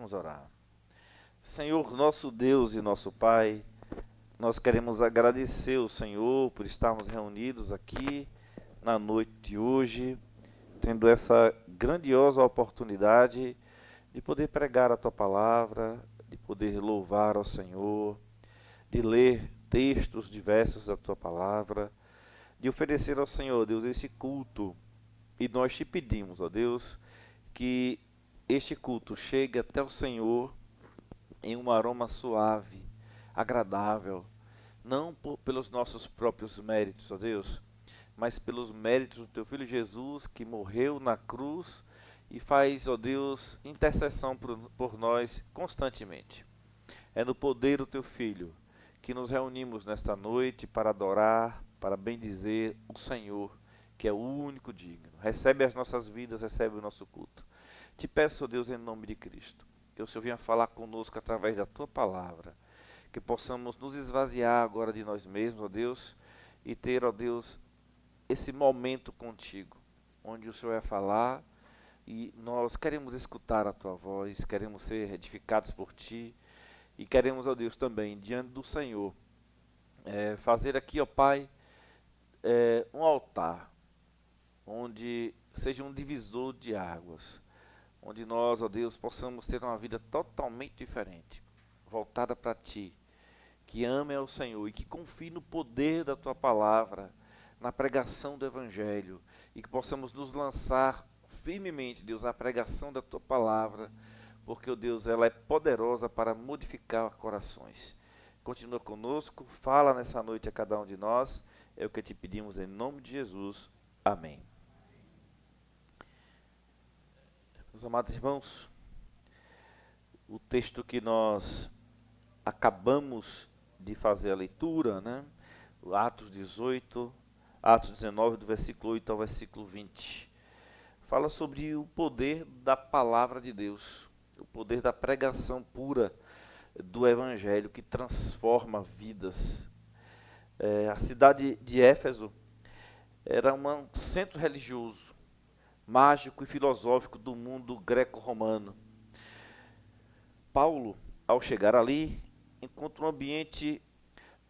Vamos orar. Senhor, nosso Deus e nosso Pai, nós queremos agradecer ao Senhor por estarmos reunidos aqui na noite de hoje, tendo essa grandiosa oportunidade de poder pregar a Tua palavra, de poder louvar ao Senhor, de ler textos diversos da Tua palavra, de oferecer ao Senhor, Deus, esse culto. E nós te pedimos, ó Deus, que este culto chegue até o Senhor em um aroma suave, agradável, não pelos nossos próprios méritos, ó Deus, mas pelos méritos do Teu Filho Jesus, que morreu na cruz e faz, ó Deus, intercessão por nós constantemente. É no poder do Teu Filho que nos reunimos nesta noite para adorar, para bendizer o Senhor, que é o único digno. Recebe as nossas vidas, recebe o nosso culto. Te peço, ó Deus, em nome de Cristo, que o Senhor venha falar conosco através da Tua palavra, que possamos nos esvaziar agora de nós mesmos, ó Deus, e ter, ó Deus, esse momento contigo, onde o Senhor vai falar e nós queremos escutar a Tua voz, queremos ser edificados por Ti e queremos, ó Deus, também, diante do Senhor, fazer aqui, ó Pai, um altar, onde seja um divisor de águas, onde nós, ó Deus, possamos ter uma vida totalmente diferente, voltada para Ti, que ame ao Senhor e que confie no poder da Tua palavra, na pregação do Evangelho, e que possamos nos lançar firmemente, Deus, na pregação da Tua palavra, porque, ó Deus, ela é poderosa para modificar corações. Continua conosco, fala nessa noite a cada um de nós, é o que te pedimos em nome de Jesus. Amém. Meus amados irmãos, o texto que nós acabamos de fazer a leitura, né? Atos 18, Atos 19, do versículo 8 ao versículo 20, fala sobre o poder da palavra de Deus, o poder da pregação pura do Evangelho que transforma vidas. A cidade de Éfeso era um centro religioso, mágico e filosófico do mundo greco-romano. Paulo, ao chegar ali, encontra um ambiente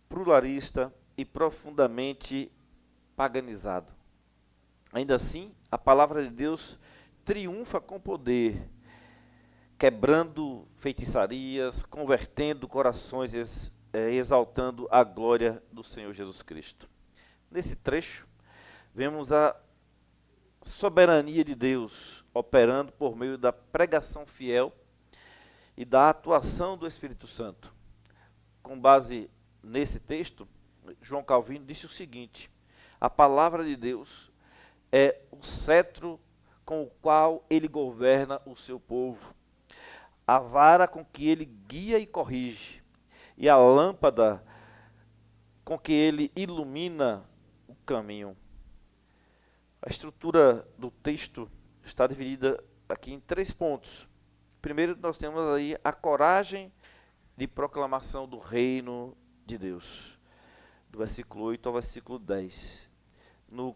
pluralista e profundamente paganizado. Ainda assim, a palavra de Deus triunfa com poder, quebrando feitiçarias, convertendo corações, exaltando a glória do Senhor Jesus Cristo. Nesse trecho, vemos a soberania de Deus operando por meio da pregação fiel e da atuação do Espírito Santo. Com base nesse texto, João Calvino disse o seguinte: a palavra de Deus é o cetro com o qual ele governa o seu povo, a vara com que ele guia e corrige, e a lâmpada com que ele ilumina o caminho. A estrutura do texto está dividida aqui em 3 pontos. Primeiro, nós temos aí a coragem de proclamação do reino de Deus, do versículo 8 ao versículo 10. Na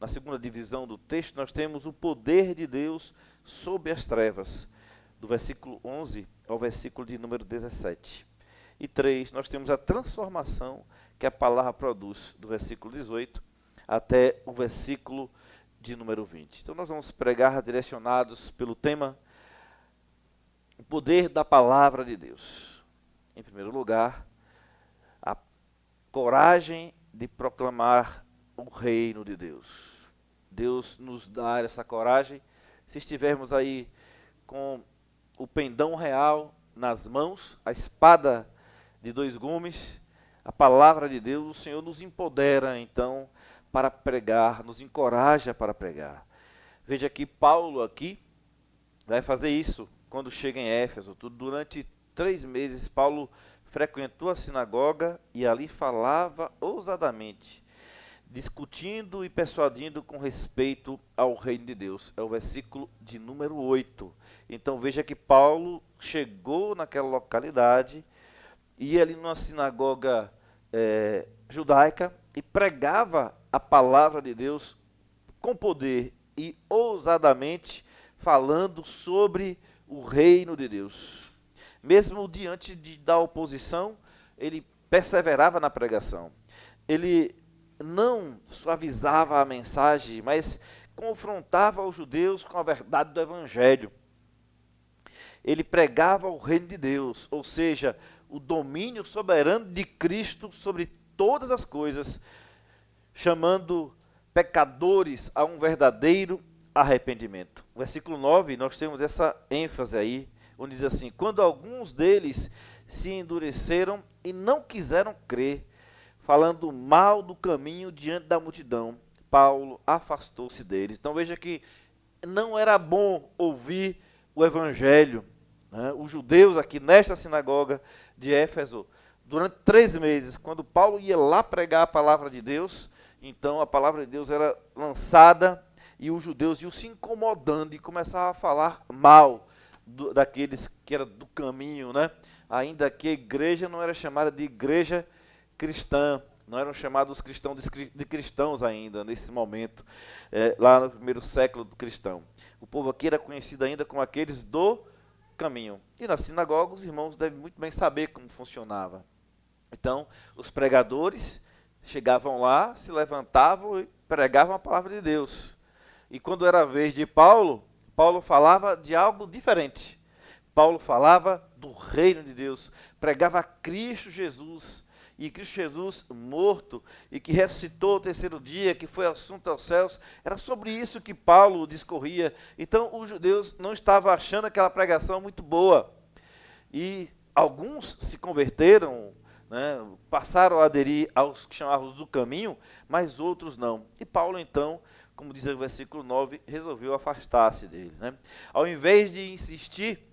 segunda divisão do texto, nós temos o poder de Deus sobre as trevas, do versículo 11 ao versículo de número 17. E 3, nós temos a transformação que a palavra produz, do versículo 18 até o versículo de número 20. Então nós vamos pregar direcionados pelo tema o poder da palavra de Deus. Em primeiro lugar, a coragem de proclamar o reino de Deus. Deus nos dá essa coragem se estivermos aí com o pendão real nas mãos, a espada de 2 gumes, a palavra de Deus. O Senhor nos empodera então para pregar, nos encoraja para pregar. Veja que Paulo aqui vai fazer isso quando chega em Éfeso. Durante 3 meses, Paulo frequentou a sinagoga e ali falava ousadamente, discutindo e persuadindo com respeito ao reino de Deus. É o versículo de número 8. Então veja que Paulo chegou naquela localidade, ia ali numa sinagoga judaica e pregava a palavra de Deus com poder e ousadamente falando sobre o reino de Deus. Mesmo diante da oposição, ele perseverava na pregação. Ele não suavizava a mensagem, mas confrontava os judeus com a verdade do Evangelho. Ele pregava o reino de Deus, ou seja, o domínio soberano de Cristo sobre todas as coisas, chamando pecadores a um verdadeiro arrependimento. No versículo 9, nós temos essa ênfase aí, onde diz assim: quando alguns deles se endureceram e não quiseram crer, falando mal do caminho diante da multidão, Paulo afastou-se deles. Então veja que não era bom ouvir o evangelho. Os judeus aqui nesta sinagoga de Éfeso, durante 3 meses, quando Paulo ia lá pregar a palavra de Deus, então a palavra de Deus era lançada e os judeus iam se incomodando e começavam a falar mal daqueles que eram do caminho, né? Ainda que a igreja não era chamada de igreja cristã, não eram chamados cristãos de cristãos ainda, nesse momento, lá no primeiro século do cristão. O povo aqui era conhecido ainda como aqueles do caminho. E na sinagoga os irmãos devem muito bem saber como funcionava. Então, os pregadores chegavam lá, se levantavam e pregavam a palavra de Deus. E quando era a vez de Paulo, Paulo falava de algo diferente. Paulo falava do reino de Deus, pregava Cristo Jesus, e Cristo Jesus morto, e que ressuscitou ao 3º dia, que foi assunto aos céus. Era sobre isso que Paulo discorria. Então os judeus não estavam achando aquela pregação muito boa. E alguns se converteram, né, passaram a aderir aos que chamavam do caminho, mas outros não. E Paulo então, como diz o versículo 9, resolveu afastar-se deles, né? Ao invés de insistir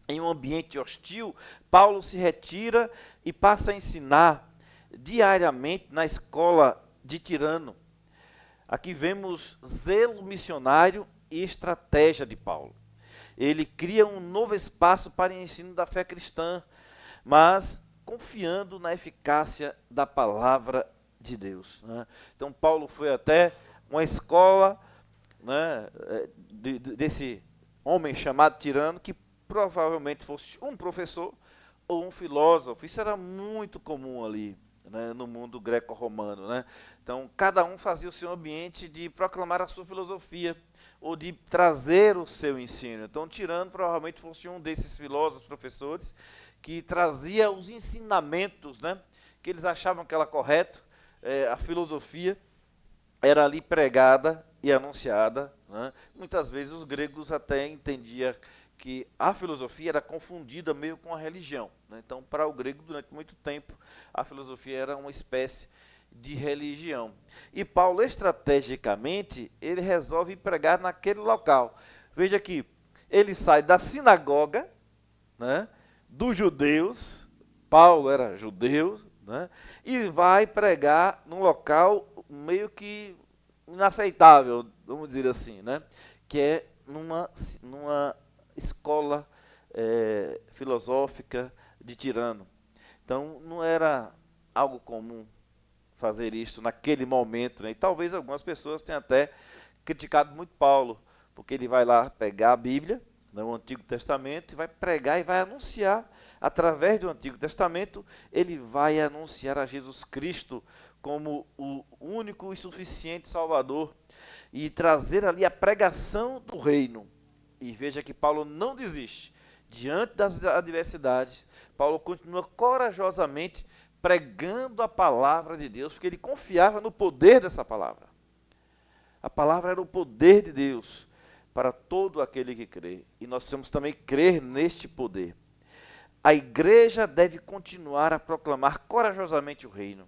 em um ambiente hostil, Paulo se retira e passa a ensinar diariamente na escola de Tirano. Aqui vemos zelo missionário e estratégia de Paulo. Ele cria um novo espaço para o ensino da fé cristã, mas confiando na eficácia da palavra de Deus, né? Então Paulo foi até uma escola, né, desse homem chamado Tirano, que provavelmente fosse um professor ou um filósofo. Isso era muito comum ali, né, no mundo greco-romano, né? Então, cada um fazia o seu ambiente de proclamar a sua filosofia ou de trazer o seu ensino. Então, Tirano provavelmente fosse um desses filósofos, professores, que trazia os ensinamentos, né, que eles achavam que era correto. A filosofia era ali pregada e anunciada, né? Muitas vezes os gregos até entendiam que a filosofia era confundida meio com a religião, né? Então, para o grego, durante muito tempo, a filosofia era uma espécie de religião. E Paulo, estrategicamente, ele resolve pregar naquele local. Veja que ele sai da sinagoga, né, dos judeus, Paulo era judeu, né, e vai pregar num local meio que inaceitável, vamos dizer assim, né, que é numa escola filosófica de Tirano. Então, não era algo comum fazer isso naquele momento, né? E talvez algumas pessoas tenham até criticado muito Paulo, porque ele vai lá pegar a Bíblia, né, o Antigo Testamento, e vai pregar e vai anunciar, através do Antigo Testamento, ele vai anunciar a Jesus Cristo como o único e suficiente Salvador, e trazer ali a pregação do reino. E veja que Paulo não desiste. Diante das adversidades, Paulo continua corajosamente pregando a palavra de Deus, porque ele confiava no poder dessa palavra. A palavra era o poder de Deus para todo aquele que crê. E nós temos também crer neste poder. A igreja deve continuar a proclamar corajosamente o reino,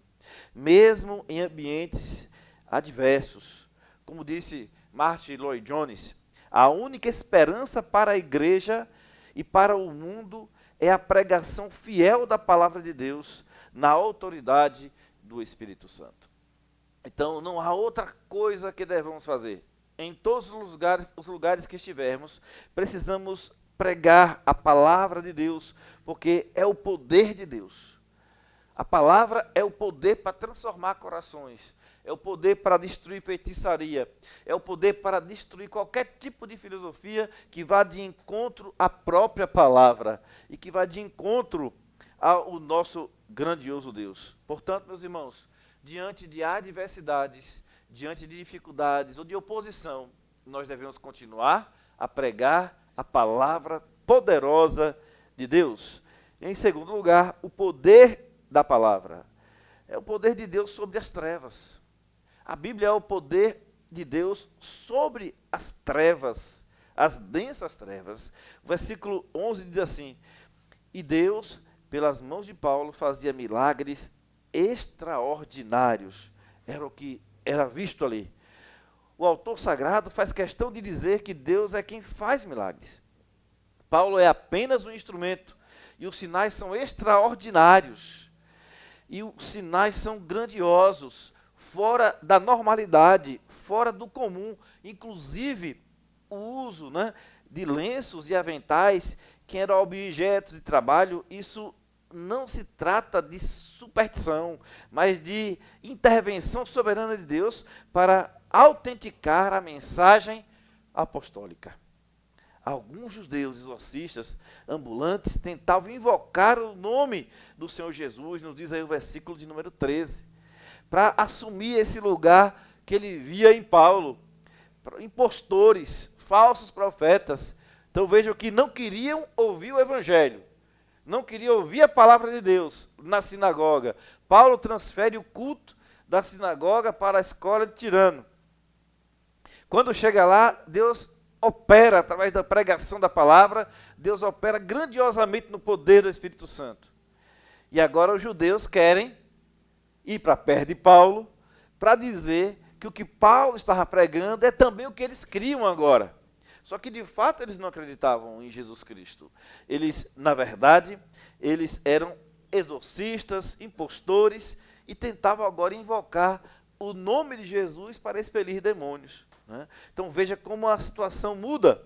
mesmo em ambientes adversos. Como disse Martin Lloyd-Jones, a única esperança para a igreja e para o mundo é a pregação fiel da palavra de Deus na autoridade do Espírito Santo. Então, não há outra coisa que devemos fazer. Em todos os lugares que estivermos, precisamos pregar a palavra de Deus, porque é o poder de Deus. A palavra é o poder para transformar corações. é o poder para destruir feitiçaria, é o poder para destruir qualquer tipo de filosofia que vá de encontro à própria palavra e que vá de encontro ao nosso grandioso Deus. Portanto, meus irmãos, diante de adversidades, diante de dificuldades ou de oposição, nós devemos continuar a pregar a palavra poderosa de Deus. Em segundo lugar, o poder da palavra. É o poder de Deus sobre as trevas. A Bíblia é o poder de Deus sobre as trevas, as densas trevas. O versículo 11 diz assim: e Deus, pelas mãos de Paulo, fazia milagres extraordinários. Era o que era visto ali. O autor sagrado faz questão de dizer que Deus é quem faz milagres. Paulo é apenas um instrumento, e os sinais são extraordinários. E os sinais são grandiosos, fora da normalidade, fora do comum. Inclusive, o uso, de lenços e aventais, que eram objetos de trabalho, isso não se trata de superstição, mas de intervenção soberana de Deus para autenticar a mensagem apostólica. Alguns judeus exorcistas ambulantes tentavam invocar o nome do Senhor Jesus, nos diz aí o versículo de número 13, para assumir esse lugar que ele via em Paulo. Impostores, falsos profetas. Então vejam que não queriam ouvir o evangelho, não queriam ouvir a palavra de Deus na sinagoga. Paulo transfere o culto da sinagoga para a escola de Tirano. Quando chega lá, Deus opera através da pregação da palavra, Deus opera grandiosamente no poder do Espírito Santo. E agora os judeus querem ir para perto de Paulo para dizer que o que Paulo estava pregando é também o que eles criam agora. Só que de fato eles não acreditavam em Jesus Cristo. Eles, na verdade, eles eram exorcistas, impostores e tentavam agora invocar o nome de Jesus para expelir demônios. Então veja como a situação muda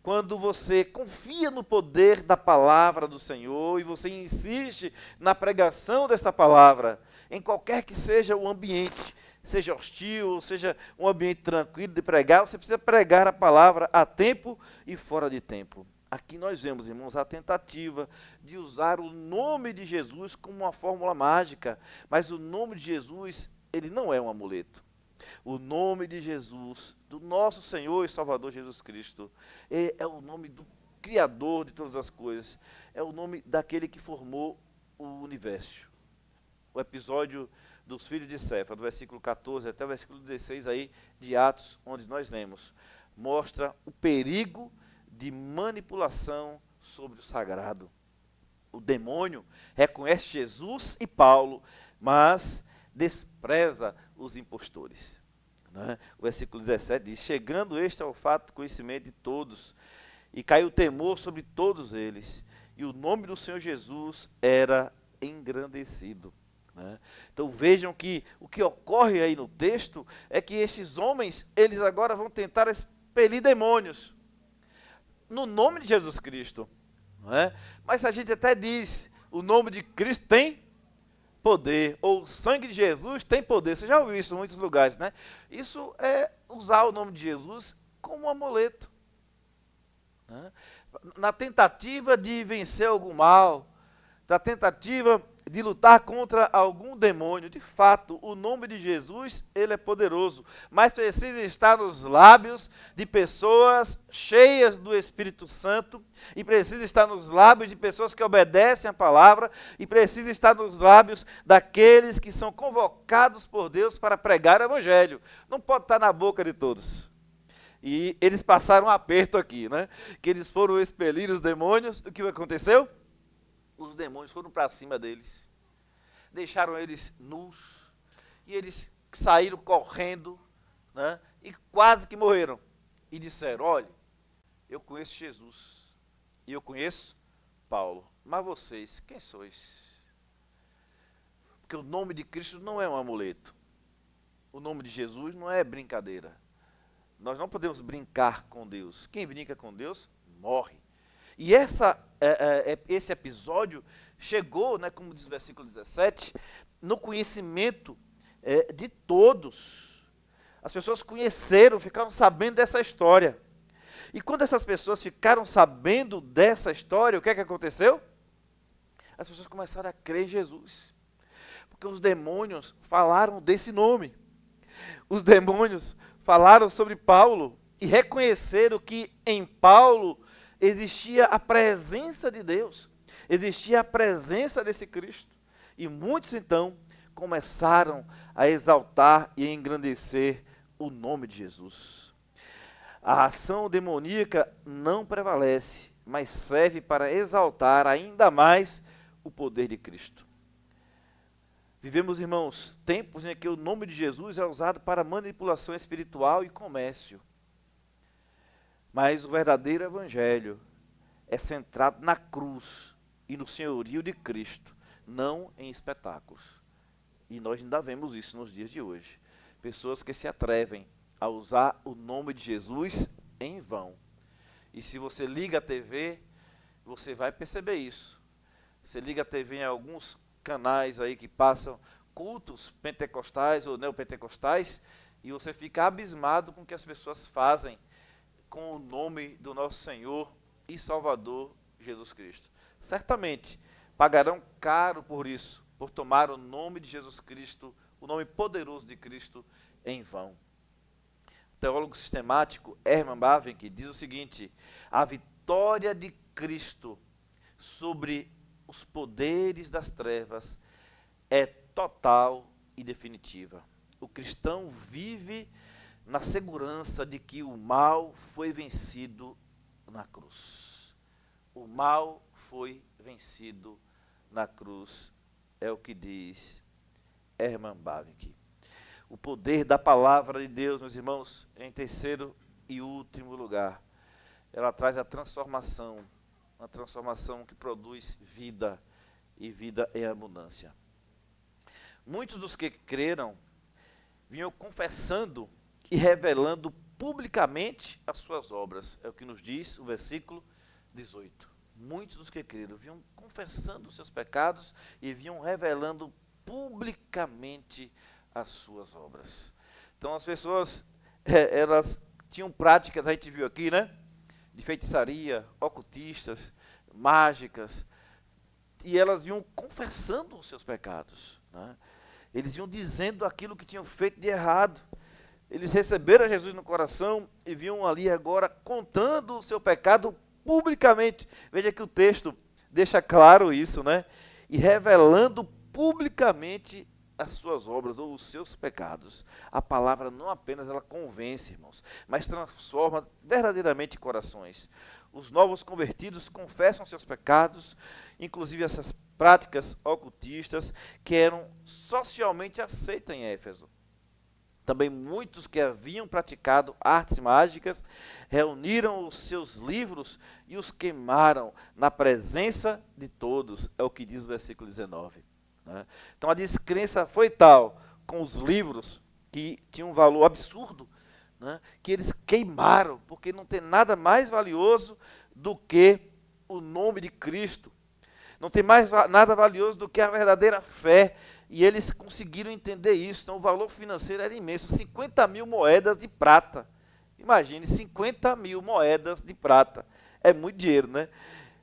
quando você confia no poder da palavra do Senhor e você insiste na pregação dessa palavra, em qualquer que seja o ambiente, seja hostil, seja um ambiente tranquilo de pregar, você precisa pregar a palavra a tempo e fora de tempo. Aqui nós vemos, irmãos, a tentativa de usar o nome de Jesus como uma fórmula mágica, mas o nome de Jesus, ele não é um amuleto. O nome de Jesus, do nosso Senhor e Salvador Jesus Cristo, é o nome do Criador de todas as coisas, é o nome daquele que formou o universo. O episódio dos filhos de Cefa, do versículo 14 até o versículo 16 aí, de Atos, onde nós lemos, mostra o perigo de manipulação sobre o sagrado. O demônio reconhece Jesus e Paulo, mas despreza os impostores. O versículo 17 diz: chegando este ao fato conhecimento de todos, e caiu temor sobre todos eles, e o nome do Senhor Jesus era engrandecido. Então vejam que o que ocorre aí no texto é que esses homens, eles agora vão tentar expelir demônios no nome de Jesus Cristo. Mas a gente até diz, o nome de Cristo tem poder, ou o sangue de Jesus tem poder. Você já ouviu isso em muitos lugares, Isso é usar o nome de Jesus como um amuleto. Na tentativa de vencer algum mal, na tentativa de lutar contra algum demônio. De fato, o nome de Jesus, ele é poderoso, mas precisa estar nos lábios de pessoas cheias do Espírito Santo, e precisa estar nos lábios de pessoas que obedecem a palavra, e precisa estar nos lábios daqueles que são convocados por Deus para pregar o evangelho. Não pode estar na boca de todos. E eles passaram um aperto aqui, que eles foram expelir os demônios. O que aconteceu? Os demônios foram para cima deles, deixaram eles nus, e eles saíram correndo, e quase que morreram. E disseram: olha, eu conheço Jesus, e eu conheço Paulo, mas vocês, quem sois? Porque o nome de Cristo não é um amuleto, o nome de Jesus não é brincadeira. Nós não podemos brincar com Deus. Quem brinca com Deus, morre. E esse episódio chegou, como diz o versículo 17, no conhecimento de todos. As pessoas conheceram, ficaram sabendo dessa história. E quando essas pessoas ficaram sabendo dessa história, o que é que aconteceu? As pessoas começaram a crer em Jesus. Porque os demônios falaram desse nome. Os demônios falaram sobre Paulo e reconheceram que em Paulo existia a presença de Deus, existia a presença desse Cristo. E muitos então começaram a exaltar e engrandecer o nome de Jesus. A ação demoníaca não prevalece, mas serve para exaltar ainda mais o poder de Cristo. Vivemos, irmãos, tempos em que o nome de Jesus é usado para manipulação espiritual e comércio. Mas o verdadeiro evangelho é centrado na cruz e no senhorio de Cristo, não em espetáculos. E nós ainda vemos isso nos dias de hoje. Pessoas que se atrevem a usar o nome de Jesus em vão. E se você liga a TV, você vai perceber isso. Você liga a TV em alguns canais aí que passam cultos pentecostais ou neopentecostais e você fica abismado com o que as pessoas fazem com o nome do nosso Senhor e Salvador Jesus Cristo. Certamente pagarão caro por isso, por tomar o nome de Jesus Cristo, o nome poderoso de Cristo, em vão. O teólogo sistemático Herman Bavinck diz o seguinte: a vitória de Cristo sobre os poderes das trevas é total e definitiva. O cristão vive na segurança de que o mal foi vencido na cruz. O mal foi vencido na cruz, é o que diz Herman Bavinck. O poder da palavra de Deus, meus irmãos, em terceiro e último lugar, ela traz a transformação, uma transformação que produz vida e vida em abundância. Muitos dos que creram vinham confessando e revelando publicamente as suas obras. É o que nos diz o versículo 18. Muitos dos que creram vinham confessando os seus pecados e vinham revelando publicamente as suas obras. Então as pessoas, elas tinham práticas, a gente viu aqui, né? De feitiçaria, ocultistas, mágicas, e elas vinham confessando os seus pecados, né? Eles iam dizendo aquilo que tinham feito de errado. Eles receberam Jesus no coração e vinham ali agora contando o seu pecado publicamente. Veja que o texto deixa claro isso, né? E revelando publicamente as suas obras ou os seus pecados. A palavra não apenas ela convence, irmãos, mas transforma verdadeiramente corações. Os novos convertidos confessam seus pecados, inclusive essas práticas ocultistas que eram socialmente aceitas em Éfeso. Também muitos que haviam praticado artes mágicas reuniram os seus livros e os queimaram na presença de todos, é o que diz o versículo 19. Né? Então a descrença foi tal com os livros, que tinham um valor absurdo, né, que eles queimaram, porque não tem nada mais valioso do que o nome de Cristo. Não tem mais nada valioso do que a verdadeira fé. E eles conseguiram entender isso. Então o valor financeiro era imenso. 50 mil moedas de prata. Imagine, 50 mil moedas de prata. É muito dinheiro, né?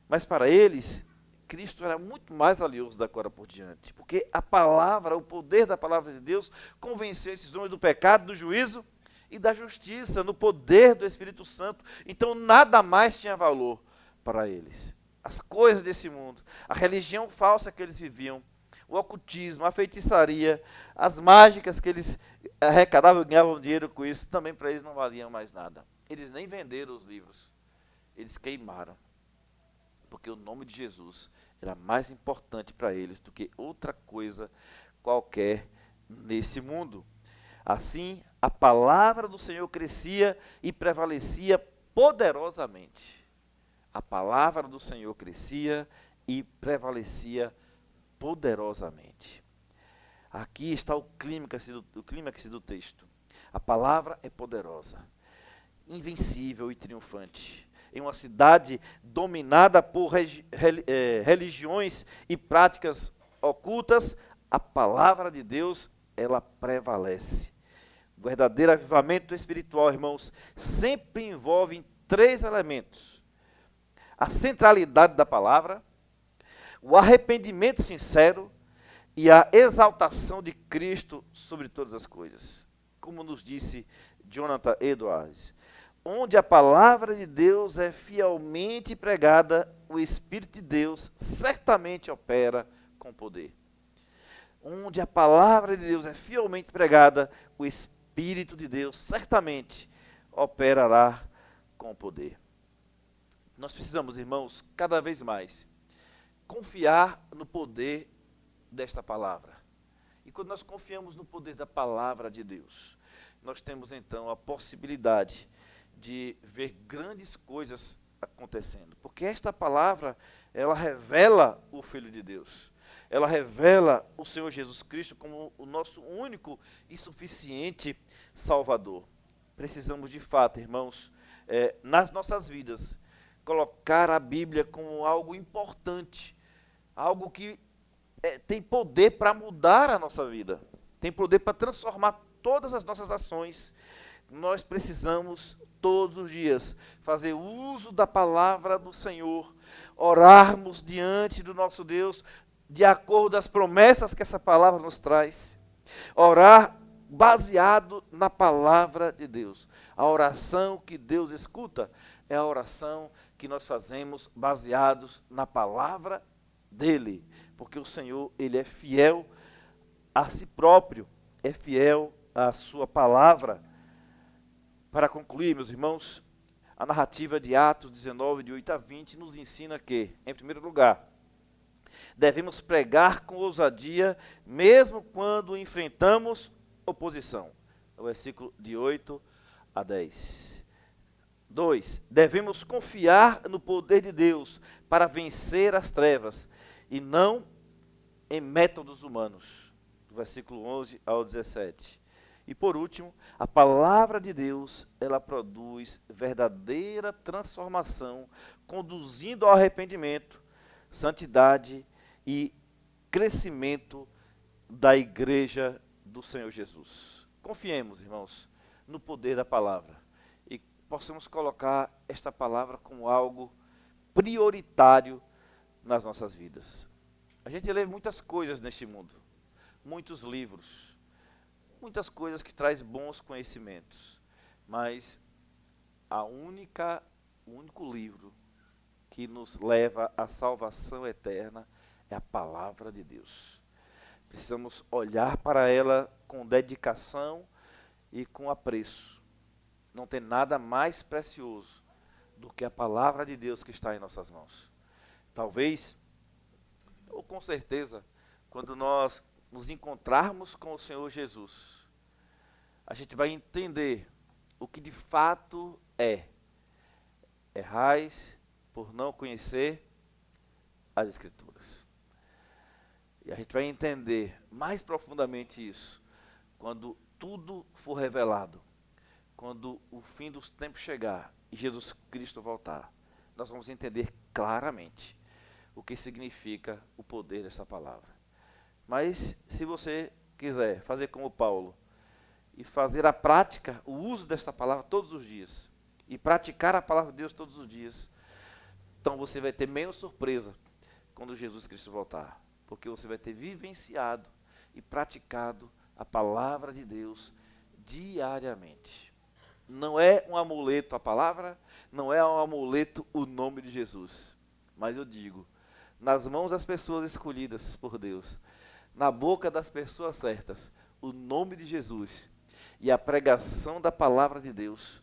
Mas para eles, Cristo era muito mais valioso da agora por diante. Porque a palavra, o poder da palavra de Deus, convenceu esses homens do pecado, do juízo e da justiça, no poder do Espírito Santo. Então nada mais tinha valor para eles. As coisas desse mundo, a religião falsa que eles viviam, o ocultismo, a feitiçaria, as mágicas que eles arrecadavam e ganhavam dinheiro com isso, também para eles não valiam mais nada. Eles nem venderam os livros, eles queimaram, porque o nome de Jesus era mais importante para eles do que outra coisa qualquer nesse mundo. Assim, a palavra do Senhor crescia e prevalecia poderosamente. A palavra do Senhor crescia e prevalecia poderosamente. Aqui está o clímax do texto. A palavra é poderosa, invencível e triunfante. Em uma cidade dominada por religiões e práticas ocultas, a palavra de Deus ela prevalece. O verdadeiro avivamento espiritual, irmãos, sempre envolve três elementos: a centralidade da palavra, o arrependimento sincero e a exaltação de Cristo sobre todas as coisas. Como nos disse Jonathan Edwards, onde a palavra de Deus é fielmente pregada, o Espírito de Deus certamente opera com poder. Onde a palavra de Deus é fielmente pregada, o Espírito de Deus certamente operará com poder. Nós precisamos, irmãos, cada vez mais confiar no poder desta palavra. E quando nós confiamos no poder da palavra de Deus, nós temos então a possibilidade de ver grandes coisas acontecendo. Porque esta palavra, ela revela o Filho de Deus. Ela revela o Senhor Jesus Cristo como o nosso único e suficiente Salvador. Precisamos de fato, irmãos, nas nossas vidas, colocar a Bíblia como algo importante, algo que tem poder para mudar a nossa vida, tem poder para transformar todas as nossas ações. Nós precisamos todos os dias fazer uso da palavra do Senhor, orarmos diante do nosso Deus, de acordo com as promessas que essa palavra nos traz, orar baseado na palavra de Deus. A oração que Deus escuta é a oração que nós fazemos baseados na palavra dele, porque o Senhor, ele é fiel a si próprio, é fiel à sua palavra. Para concluir, meus irmãos, a narrativa de Atos 19, de 8 a 20, nos ensina que, em primeiro lugar, devemos pregar com ousadia, mesmo quando enfrentamos oposição. O versículo de 8 a 10. 2. Devemos confiar no poder de Deus para vencer as trevas e não em métodos humanos. Do versículo 11 ao 17. E por último, a palavra de Deus, ela produz verdadeira transformação, conduzindo ao arrependimento, santidade e crescimento da igreja do Senhor Jesus. Confiemos, irmãos, no poder da palavra e possamos colocar esta palavra como algo prioritário nas nossas vidas. A gente lê muitas coisas neste mundo, muitos livros, muitas coisas que trazem bons conhecimentos, mas o único livro que nos leva à salvação eterna é a palavra de Deus. Precisamos olhar para ela com dedicação e com apreço. Não tem nada mais precioso do que a palavra de Deus que está em nossas mãos. Talvez, ou com certeza, quando nós nos encontrarmos com o Senhor Jesus, a gente vai entender o que de fato é. Errais por não conhecer as Escrituras. E a gente vai entender mais profundamente isso quando tudo for revelado, quando o fim dos tempos chegar e Jesus Cristo voltar. Nós vamos entender claramente o que significa o poder dessa palavra. Mas se você quiser fazer como Paulo e fazer a prática, o uso desta palavra todos os dias, e praticar a palavra de Deus todos os dias, então você vai ter menos surpresa quando Jesus Cristo voltar, porque você vai ter vivenciado e praticado a palavra de Deus diariamente. Não é um amuleto a palavra, não é um amuleto o nome de Jesus, mas eu digo, nas mãos das pessoas escolhidas por Deus, na boca das pessoas certas, o nome de Jesus e a pregação da palavra de Deus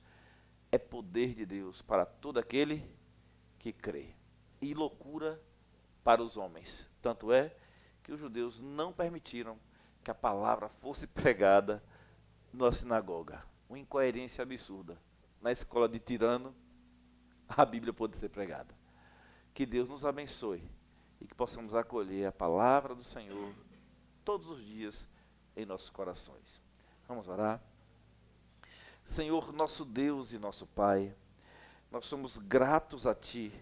é poder de Deus para todo aquele que crê, e loucura para os homens. Tanto é que os judeus não permitiram que a palavra fosse pregada na sinagoga. Uma incoerência absurda. Na escola de tirano, a Bíblia pode ser pregada. Que Deus nos abençoe e que possamos acolher a palavra do Senhor todos os dias em nossos corações. Vamos orar? Senhor, nosso Deus e nosso Pai, nós somos gratos a Ti,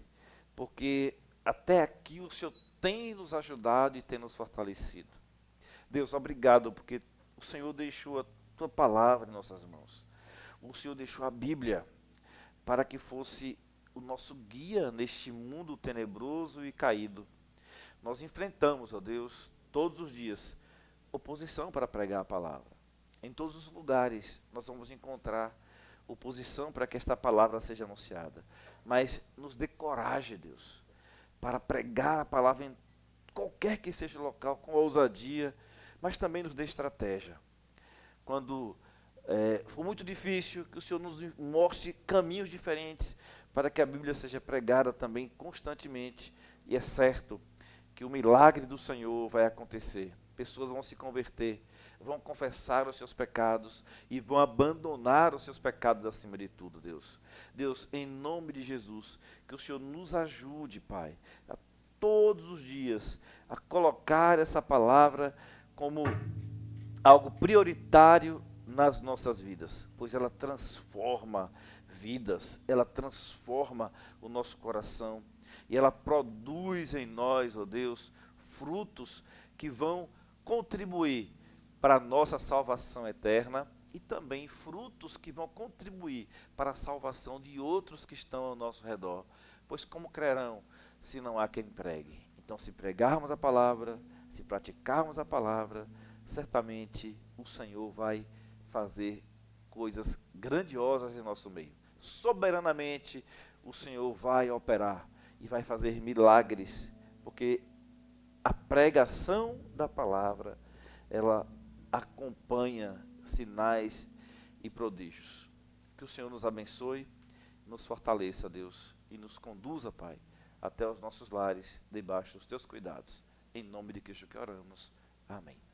porque até aqui o Senhor tem nos ajudado e tem nos fortalecido. Deus, obrigado, porque O Senhor deixou a tua palavra em nossas mãos. O Senhor deixou a Bíblia para que fosse o nosso guia neste mundo tenebroso e caído. Nós enfrentamos, ó Deus, todos os dias, oposição para pregar a palavra. Em todos os lugares nós vamos encontrar oposição para que esta palavra seja anunciada. Mas nos dê coragem, Deus, para pregar a palavra em qualquer que seja o local, com ousadia, mas também nos dê estratégia. Quando for muito difícil, que o Senhor nos mostre caminhos diferentes para que a Bíblia seja pregada também constantemente. E é certo que o milagre do Senhor vai acontecer. Pessoas vão se converter, vão confessar os seus pecados e vão abandonar os seus pecados acima de tudo, Deus. Deus, em nome de Jesus, que o Senhor nos ajude, Pai, a todos os dias a colocar essa palavra como algo prioritário nas nossas vidas, pois ela transforma vidas, ela transforma o nosso coração e ela produz em nós, ó Deus, frutos que vão contribuir para a nossa salvação eterna e também frutos que vão contribuir para a salvação de outros que estão ao nosso redor. Pois como crerão se não há quem pregue? Então, se pregarmos a palavra, se praticarmos a palavra, certamente o Senhor vai fazer coisas grandiosas em nosso meio. Soberanamente o Senhor vai operar e vai fazer milagres, porque a pregação da palavra, ela acompanha sinais e prodígios. Que o Senhor nos abençoe, nos fortaleça, Deus, e nos conduza, Pai, até os nossos lares, debaixo dos teus cuidados. Em nome de Cristo que oramos. Amém.